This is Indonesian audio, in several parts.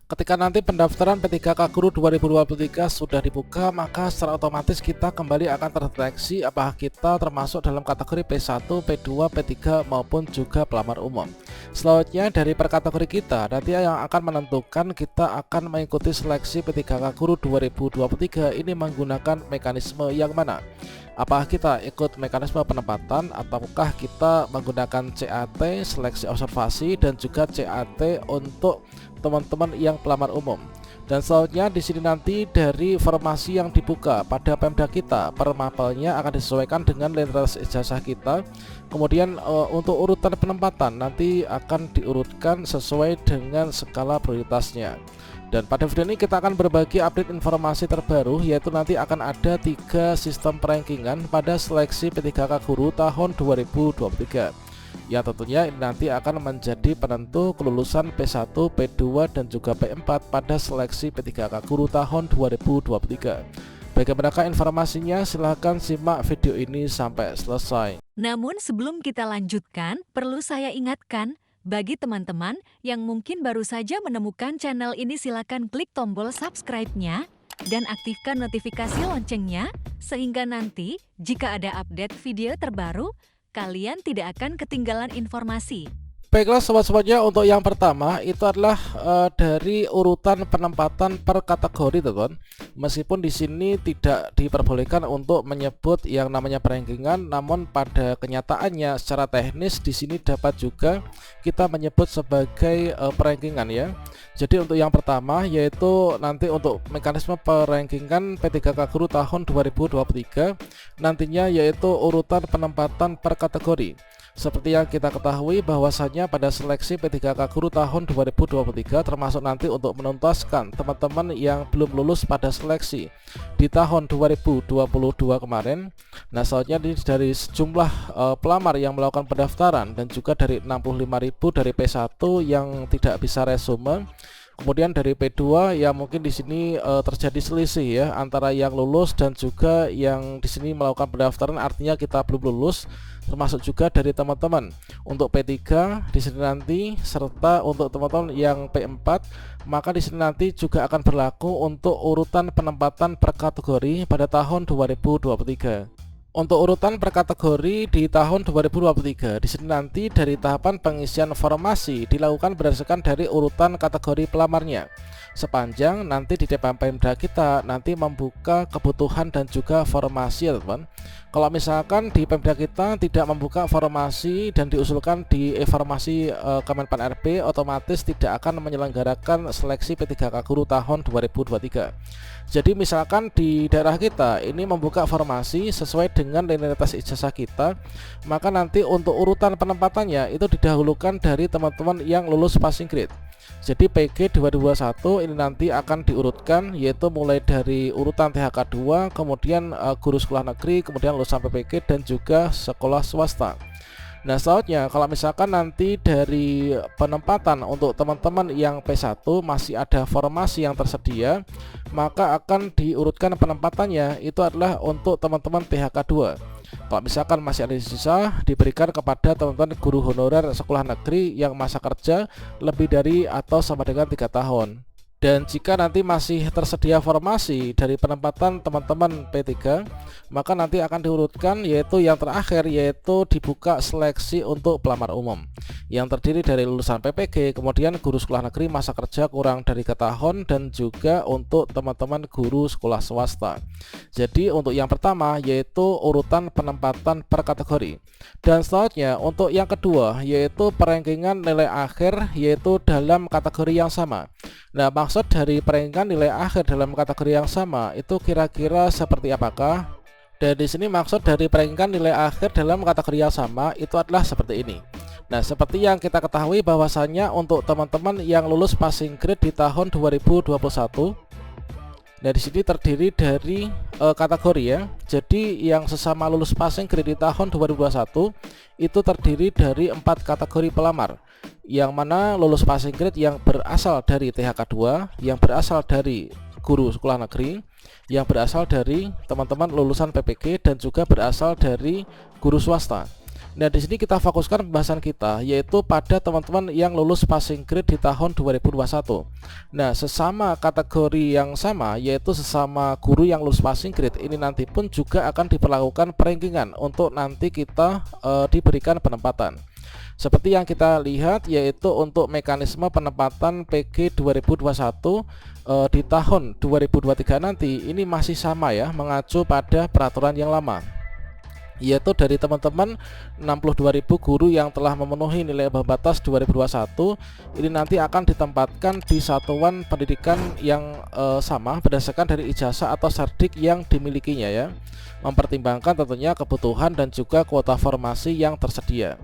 Ketika nanti pendaftaran P3K Guru 2023 sudah dibuka, maka secara otomatis kita kembali akan terdeteksi apakah kita termasuk dalam kategori P1, P2, P3 maupun juga pelamar umum. Selanjutnya dari per kategori kita nanti yang akan menentukan kita akan mengikuti seleksi P3K Guru 2023 ini menggunakan mekanisme yang mana. Apakah kita ikut mekanisme penempatan ataukah kita menggunakan CAT seleksi observasi dan juga CAT untuk teman-teman yang pelamar umum. Dan selanjutnya di sini nanti dari formasi yang dibuka pada Pemda kita, per mapelnya akan disesuaikan dengan netralitas ijazah kita. Kemudian untuk urutan penempatan nanti akan diurutkan sesuai dengan skala prioritasnya. Dan pada video ini kita akan berbagi update informasi terbaru, yaitu nanti akan ada 3 sistem perankingan pada seleksi P3K Guru tahun 2023. Ya tentunya ini nanti akan menjadi penentu kelulusan P1, P2 dan juga P4 pada seleksi P3K Guru tahun 2023. Bagaimanakah informasinya? Silahkan simak video ini sampai selesai. Namun sebelum kita lanjutkan, perlu saya ingatkan, bagi teman-teman yang mungkin baru saja menemukan channel ini, silakan klik tombol subscribe-nya dan aktifkan notifikasi loncengnya, sehingga nanti jika ada update video terbaru, kalian tidak akan ketinggalan informasi. Baiklah sobat-sobatnya, untuk yang pertama itu adalah dari urutan penempatan per kategori, teman. Meskipun di sini tidak diperbolehkan untuk menyebut yang namanya perankingan, namun pada kenyataannya secara teknis di sini dapat juga kita menyebut sebagai perankingan ya. Jadi untuk yang pertama yaitu nanti untuk mekanisme perankingan P3K Guru tahun 2023 nantinya yaitu urutan penempatan per kategori. Seperti yang kita ketahui bahwasannya pada seleksi P3K Guru tahun 2023 termasuk nanti untuk menuntaskan teman-teman yang belum lulus pada seleksi di tahun 2022 kemarin. Nah selanjutnya dari sejumlah pelamar yang melakukan pendaftaran dan juga dari 65.000 dari P1 yang tidak bisa resume. Kemudian dari P2 ya mungkin di sini terjadi selisih ya antara yang lulus dan juga yang di sini melakukan pendaftaran, artinya kita belum lulus, termasuk juga dari teman-teman untuk P3 di sini nanti, serta untuk teman-teman yang P4 maka di sini nanti juga akan berlaku untuk urutan penempatan per kategori pada tahun 2023. Untuk urutan per kategori di tahun 2023 di sini nanti dari tahapan pengisian formasi dilakukan berdasarkan dari urutan kategori pelamarnya. Sepanjang nanti di DPM Pemda kita nanti membuka kebutuhan dan juga formasi ya teman. Kalau misalkan di Pemda kita tidak membuka formasi dan diusulkan di informasi Kemenpan RB, otomatis tidak akan menyelenggarakan seleksi P3K Guru tahun 2023. Jadi misalkan di daerah kita ini membuka formasi sesuai dengan netralitas ijazah kita, maka nanti untuk urutan penempatannya itu didahulukan dari teman-teman yang lulus passing grade. Jadi PG 2021 ini nanti akan diurutkan, yaitu mulai dari urutan THK 2, kemudian guru sekolah negeri, kemudian lulusan PPG dan juga sekolah swasta. Nah selanjutnya kalau misalkan nanti dari penempatan untuk teman-teman yang P1 masih ada formasi yang tersedia, maka akan diurutkan penempatannya itu adalah untuk teman-teman THK 2. Kalau misalkan masih ada sisa, diberikan kepada teman-teman guru honorer sekolah negeri yang masa kerja lebih dari atau sama dengan 3 tahun. Dan jika nanti masih tersedia formasi dari penempatan teman-teman P3, maka nanti akan diurutkan yaitu yang terakhir, yaitu dibuka seleksi untuk pelamar umum yang terdiri dari lulusan PPG, kemudian guru sekolah negeri masa kerja kurang dari 3 tahun, dan juga untuk teman-teman guru sekolah swasta. Jadi untuk yang pertama yaitu urutan penempatan per kategori. Dan selanjutnya untuk yang kedua yaitu perankingan nilai akhir, yaitu dalam kategori yang sama. Nah maksud dari perankingan nilai akhir dalam kategori yang sama itu kira-kira seperti apakah? Dan di sini maksud dari perankingan nilai akhir dalam kategori yang sama itu adalah seperti ini. Nah seperti yang kita ketahui bahwasannya untuk teman-teman yang lulus passing grade di tahun 2021, nah di sini terdiri dari kategori ya. Jadi yang sesama lulus passing grade di tahun 2021 itu terdiri dari 4 kategori pelamar, yang mana lulus passing grade yang berasal dari THK 2, yang berasal dari guru sekolah negeri, yang berasal dari teman-teman lulusan PPG, dan juga berasal dari guru swasta. Nah, di sini kita fokuskan pembahasan kita yaitu pada teman-teman yang lulus passing grade di tahun 2021. Nah, sesama kategori yang sama yaitu sesama guru yang lulus passing grade ini nanti pun juga akan diperlakukan perankingan untuk nanti kita diberikan penempatan. Seperti yang kita lihat yaitu untuk mekanisme penempatan PG 2021 di tahun 2023 nanti ini masih sama ya, mengacu pada peraturan yang lama, yaitu dari teman-teman 62.000 guru yang telah memenuhi nilai ambang batas 2021 ini nanti akan ditempatkan di satuan pendidikan yang sama berdasarkan dari ijazah atau sardik yang dimilikinya ya, mempertimbangkan tentunya kebutuhan dan juga kuota formasi yang tersedia.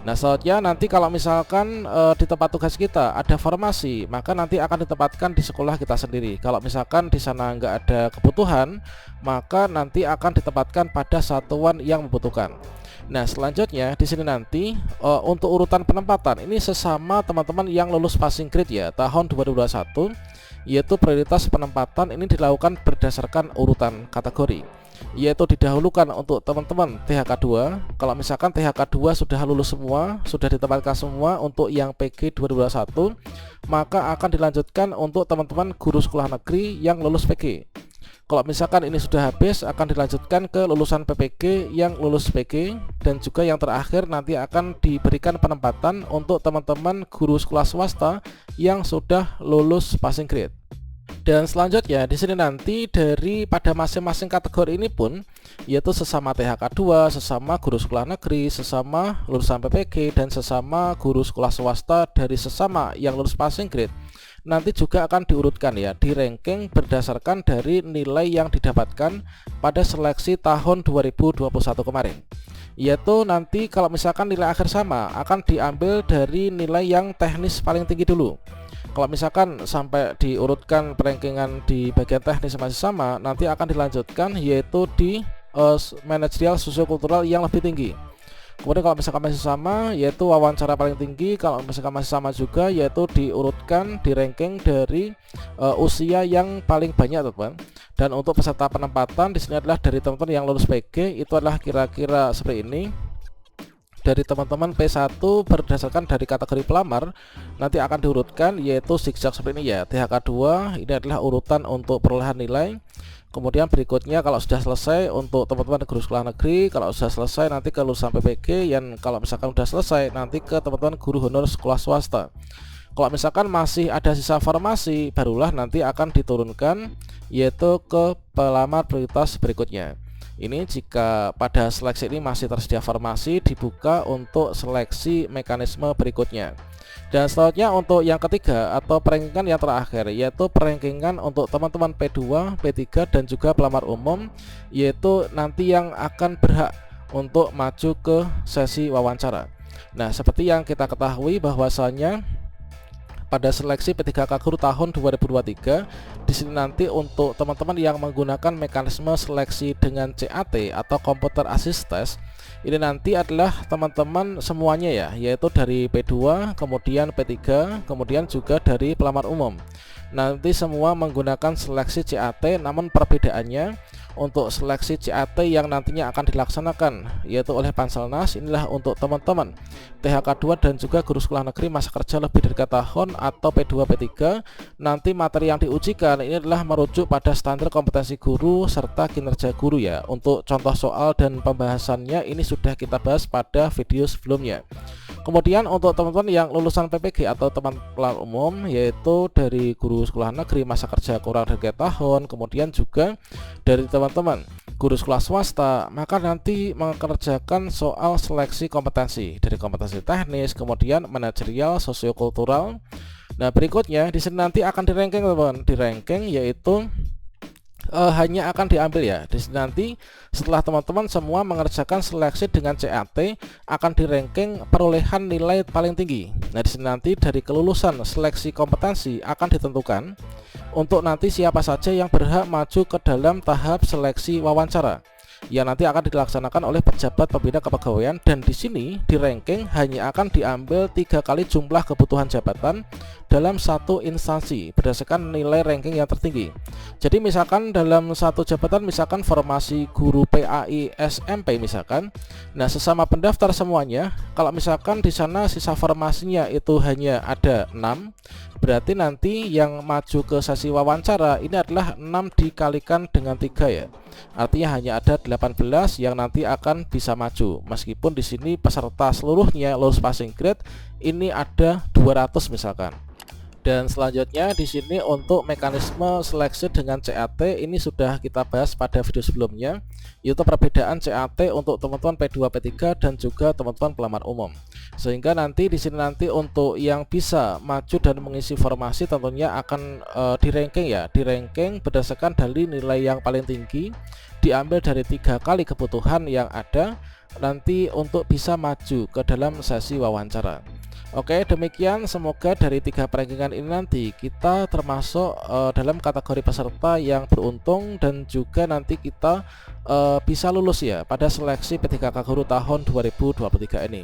Nah, selanjutnya nanti kalau misalkan di tempat tugas kita ada formasi, maka nanti akan ditempatkan di sekolah kita sendiri. Kalau misalkan di sana nggak ada kebutuhan, maka nanti akan ditempatkan pada satuan yang membutuhkan. Nah, selanjutnya di sini nanti untuk urutan penempatan ini sesama teman-teman yang lulus passing grade ya tahun 2021, yaitu prioritas penempatan ini dilakukan berdasarkan urutan kategori, yaitu didahulukan untuk teman-teman THK 2. Kalau misalkan THK 2 sudah lulus semua, sudah ditempatkan semua untuk yang PG 2021, maka akan dilanjutkan untuk teman-teman guru sekolah negeri yang lulus PG. Kalau misalkan ini sudah habis, akan dilanjutkan ke lulusan PPG yang lulus PG, dan juga yang terakhir nanti akan diberikan penempatan untuk teman-teman guru sekolah swasta yang sudah lulus passing grade. Dan selanjutnya di sini nanti dari pada masing-masing kategori ini pun yaitu sesama THK 2, sesama guru sekolah negeri, sesama lulusan PPG, dan sesama guru sekolah swasta dari sesama yang lulus passing grade nanti juga akan diurutkan ya, di ranking berdasarkan dari nilai yang didapatkan pada seleksi tahun 2021 kemarin. Yaitu nanti kalau misalkan nilai akhir sama akan diambil dari nilai yang teknis paling tinggi dulu. Kalau misalkan sampai diurutkan perankingan di bagian teknis masih sama, nanti akan dilanjutkan yaitu di manajerial sosiokultural yang lebih tinggi. Kemudian kalau misalkan masih sama yaitu wawancara paling tinggi, kalau misalkan masih sama juga yaitu diurutkan di ranking dari usia yang paling banyak teman-teman. Dan untuk peserta penempatan di sini adalah dari teman-teman yang lulus PG, itu adalah kira-kira seperti ini. Dari teman-teman P1 berdasarkan dari kategori pelamar nanti akan diurutkan yaitu zigzag seperti ini ya. THK 2 ini adalah urutan untuk perolehan nilai. Kemudian berikutnya kalau sudah selesai untuk teman-teman guru sekolah negeri, kalau sudah selesai nanti ke lulusan PPG, yang kalau misalkan sudah selesai nanti ke teman-teman guru honor sekolah swasta. Kalau misalkan masih ada sisa formasi, barulah nanti akan diturunkan yaitu ke pelamar prioritas berikutnya. Ini jika pada seleksi ini masih tersedia formasi, dibuka untuk seleksi mekanisme berikutnya. Dan selanjutnya untuk yang ketiga atau perankingan yang terakhir yaitu perankingan untuk teman-teman P2, P3 dan juga pelamar umum, yaitu nanti yang akan berhak untuk maju ke sesi wawancara. Nah, seperti yang kita ketahui bahwasanya pada seleksi P3K Guru tahun 2023 di sini nanti untuk teman-teman yang menggunakan mekanisme seleksi dengan CAT atau Computer Assist Test, ini nanti adalah teman-teman semuanya ya, yaitu dari P2, kemudian P3, kemudian juga dari pelamar umum. Nanti semua menggunakan seleksi CAT, namun perbedaannya untuk seleksi CAT yang nantinya akan dilaksanakan yaitu oleh Panselnas inilah untuk teman-teman THK 2 dan juga guru sekolah negeri masa kerja lebih dari 3 tahun atau P2 P3. Nanti materi yang diujikan ini adalah merujuk pada standar kompetensi guru serta kinerja guru ya. Untuk contoh soal dan pembahasannya ini sudah kita bahas pada video sebelumnya. Kemudian untuk teman-teman yang lulusan PPG atau teman pelamar umum yaitu dari guru sekolah negeri masa kerja kurang dari 3 tahun, kemudian juga dari teman-teman guru sekolah swasta, maka nanti mengerjakan soal seleksi kompetensi dari kompetensi teknis, kemudian manajerial, sosiokultural. Nah, berikutnya di sini nanti akan di-ranking teman-teman, di-ranking yaitu hanya akan diambil ya. Di sini nanti setelah teman-teman semua mengerjakan seleksi dengan CAT akan di-ranking perolehan nilai paling tinggi. Nah, di sini nanti dari kelulusan seleksi kompetensi akan ditentukan untuk nanti siapa saja yang berhak maju ke dalam tahap seleksi wawancara. yang nanti akan dilaksanakan oleh pejabat pembina kepegawaian, dan di sini di ranking hanya akan diambil 3 kali jumlah kebutuhan jabatan dalam satu instansi berdasarkan nilai ranking yang tertinggi. Jadi misalkan dalam satu jabatan, misalkan formasi guru PAI SMP misalkan, nah sesama pendaftar semuanya, kalau misalkan di sana sisa formasinya itu hanya ada 6, berarti nanti yang maju ke sesi wawancara ini adalah 6 dikalikan dengan 3 ya. Artinya hanya ada 18 yang nanti akan bisa maju. Meskipun di sini peserta seluruhnya lulus passing grade ini ada 200 misalkan. Dan selanjutnya di sini untuk mekanisme seleksi dengan CAT ini sudah kita bahas pada video sebelumnya, yaitu perbedaan CAT untuk teman-teman P2, P3 dan juga teman-teman pelamar umum. Sehingga nanti di sini nanti untuk yang bisa maju dan mengisi formasi tentunya akan di ranking ya, di ranking berdasarkan dari nilai yang paling tinggi, diambil dari 3 kali kebutuhan yang ada nanti untuk bisa maju ke dalam sesi wawancara. Oke, demikian, semoga dari 3 perankingan ini nanti kita termasuk dalam kategori peserta yang beruntung dan juga nanti kita bisa lulus ya pada seleksi P3K Guru tahun 2023 ini.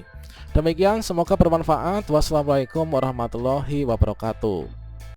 Demikian, semoga bermanfaat. Wassalamualaikum warahmatullahi wabarakatuh.